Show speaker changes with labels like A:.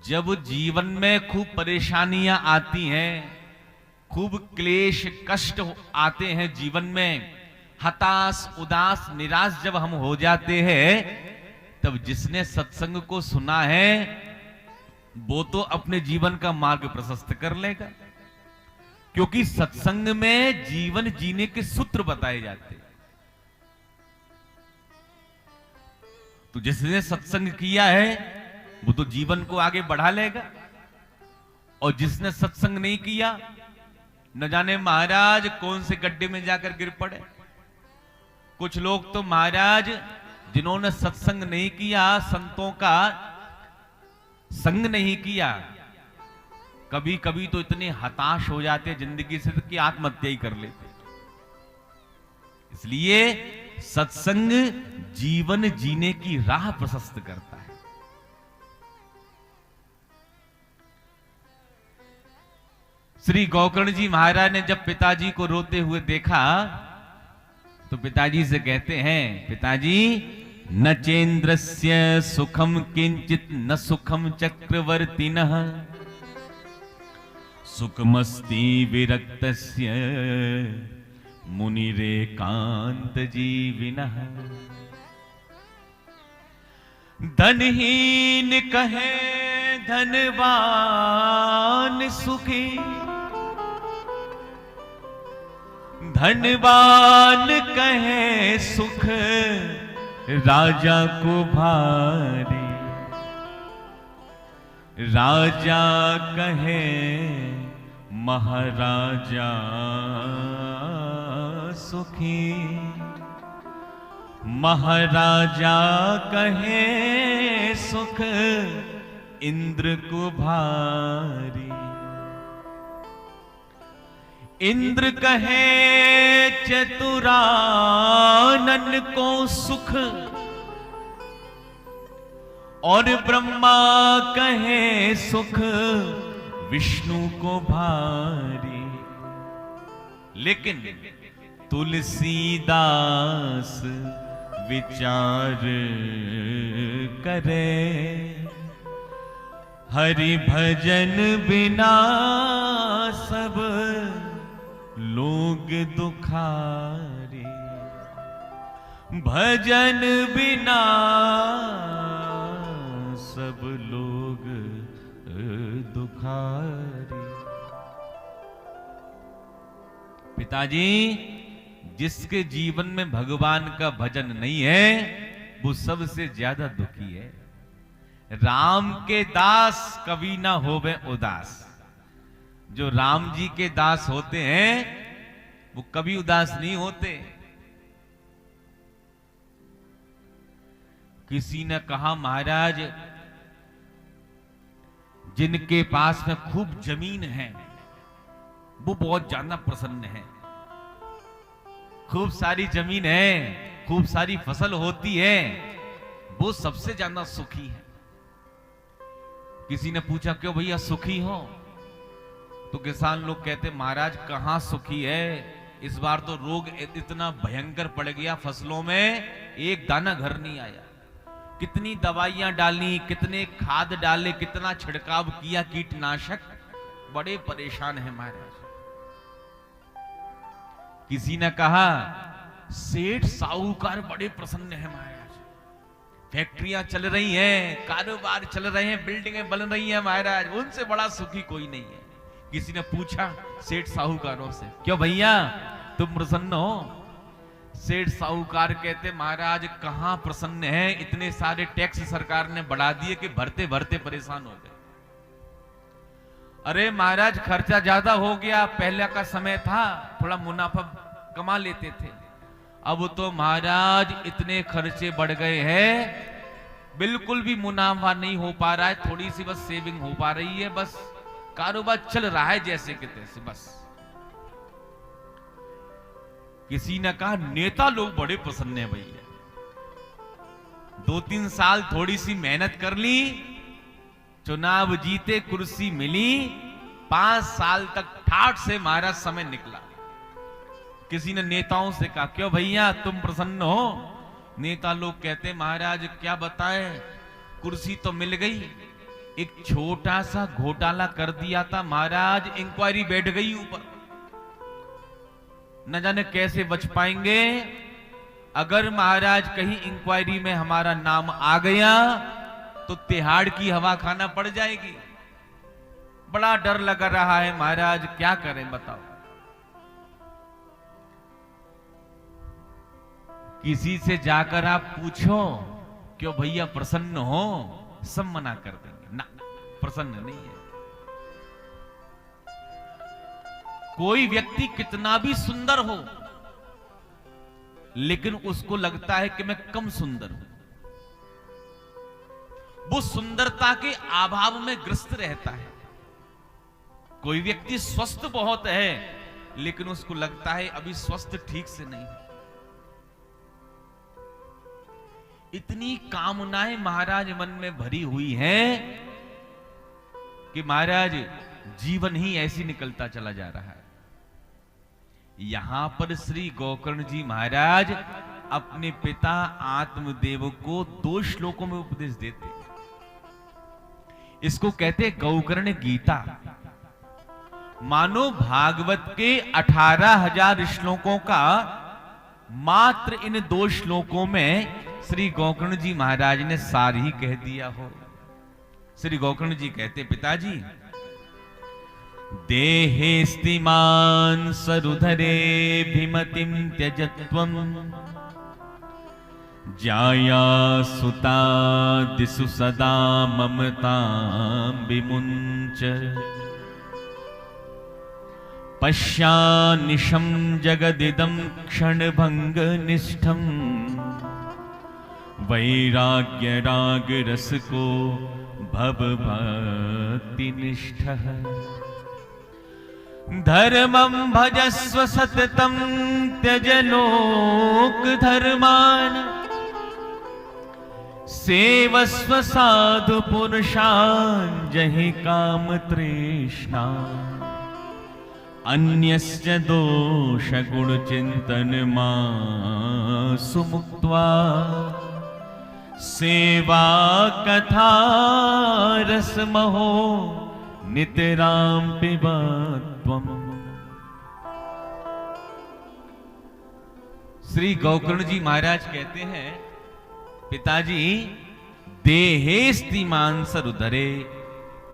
A: जब जीवन में खूब परेशानियां आती हैं, खूब क्लेश कष्ट आते हैं जीवन में, हताश उदास निराश जब हम हो जाते हैं, तब जिसने सत्संग को सुना है वो तो अपने जीवन का मार्ग प्रशस्त कर लेगा, क्योंकि सत्संग में जीवन जीने के सूत्र बताए जाते हैं। तो जिसने सत्संग किया है वो तो जीवन को आगे बढ़ा लेगा, और जिसने सत्संग नहीं किया न जाने महाराज कौन से गड्ढे में जाकर गिर पड़े। कुछ लोग तो महाराज जिन्होंने सत्संग नहीं किया, संतों का संग नहीं किया, कभी कभी तो इतने हताश हो जाते जिंदगी से कि आत्महत्या ही कर लेते। इसलिए सत्संग जीवन जीने की राह प्रशस्त करता है। श्री गोकर्ण जी महाराज ने जब पिताजी को रोते हुए देखा तो पिताजी से कहते हैं, पिताजी न चेन्द्रस्य सुखम किंचित न सुखम चक्रवर्तिनः सुखमस्ति विरक्तस्य मुनिरेकांत जीविनः। धनहीन कहे धनवान सुखी, धनवान कहे सुख राजा को भारी, राजा कहे महाराजा सुखी, महाराजा कहे सुख इंद्र को भारी, इंद्र कहे चतुरानन को सुख, और ब्रह्मा कहे सुख विष्णु को भारी। लेकिन तुलसीदास विचार करे, हरि भजन बिना सब लोग दुखारे, भजन बिना सब लोग दुखारे। पिताजी, जिसके जीवन में भगवान का भजन नहीं है वो सबसे ज्यादा दुखी है। राम के दास कभी ना होवे उदास। जो राम जी के दास होते हैं वो कभी उदास नहीं होते। किसी ने कहा, महाराज जिनके पास में खूब जमीन है वो बहुत ज्यादा प्रसन्न है। खूब सारी जमीन है, खूब सारी फसल होती है, वो सबसे ज्यादा सुखी है। किसी ने पूछा, क्यों भैया सुखी हो? तो किसान लोग कहते, महाराज कहां सुखी है, इस बार तो रोग इतना भयंकर पड़ गया, फसलों में एक दाना घर नहीं आया। कितनी दवाइयां डाली, कितने खाद डाले, कितना छिड़काव किया कीटनाशक, बड़े परेशान है महाराज। किसी ने कहा, सेठ साहूकार बड़े प्रसन्न है महाराज, फैक्ट्रियां चल रही हैं, कारोबार चल रहे हैं, बिल्डिंगें बन रही हैं महाराज, उनसे बड़ा सुखी कोई नहीं है। किसी ने पूछा सेठ साहूकारों से, क्यों भैया तुम प्रसन्न हो? सेठ साहूकार कहते, महाराज कहां प्रसन्न है, इतने सारे टैक्स सरकार ने बढ़ा दिए कि भरते भरते परेशान हो गए। अरे महाराज खर्चा ज्यादा हो गया, पहले का समय था थोड़ा मुनाफा कमा लेते थे, अब तो महाराज इतने खर्चे बढ़ गए हैं, बिल्कुल भी मुनाफा नहीं हो पा रहा है, थोड़ी सी बस सेविंग हो पा रही है, बस कारोबार चल रहा है जैसे कि तैसे बस। किसी ने कहा, नेता लोग बड़े प्रसन्न हैं भैया, 2-3 साल थोड़ी सी मेहनत कर ली, चुनाव जीते, कुर्सी मिली, 5 साल तक ठाठ से महाराज समय निकला। किसी ने नेताओं से कहा, क्यों भैया तुम प्रसन्न हो? नेता लोग कहते, महाराज क्या बताएं, कुर्सी तो मिल गई, एक छोटा सा घोटाला कर दिया था महाराज, इंक्वायरी बैठ गई ऊपर। न जाने कैसे बच पाएंगे। अगर महाराज कहीं इंक्वायरी में हमारा नाम आ गया तो तिहाड़ की हवा खाना पड़ जाएगी। बड़ा डर लग रहा है महाराज, क्या करें बताओ। किसी से जाकर आप पूछो, क्यों भैया प्रसन्न हो, सब मना कर देंगे, ना प्रसन्न नहीं है। कोई व्यक्ति कितना भी सुंदर हो, लेकिन उसको लगता है कि मैं कम सुंदर हूं। वो सुंदरता के अभाव में ग्रस्त रहता है। कोई व्यक्ति स्वस्थ बहुत है, लेकिन उसको लगता है अभी स्वस्थ ठीक से नहीं है। इतनी कामनाएं महाराज मन में भरी हुई हैं कि महाराज जीवन ही ऐसी निकलता चला जा रहा है। यहां पर श्री गोकर्ण जी महाराज अपने पिता आत्मदेव को 2 श्लोकों में उपदेश देते। इसको कहते गोकर्ण गीता। मानो भागवत के 18,000 श्लोकों का मात्र इन 2 श्लोकों में श्री गोकर्ण जी महाराज ने सार ही कह दिया हो। श्री गोकर्ण जी कहते, पिताजी देहेस्तिमान सरुधरे भीमतिम त्यजत्वम जाया सुता दिसु सदा ममतां विमुंच पश्यानिशं जगदिदं क्षणभंग निष्ठं वैराग्य राग रस को भव भक्ति निष्ठः धर्मं भजस्व सततं त्यज लोक धर्मान सेवस्व साधु पुरुषान् जहि काम तृष्णा अन्यस्य दोष गुण चिंतन मासु मुक्त्वा सेवा कथा रस महो नितराम पिबत्वम्। श्री गोकर्ण जी महाराज कहते हैं, पिताजी देहेस्तिमान सरुधरे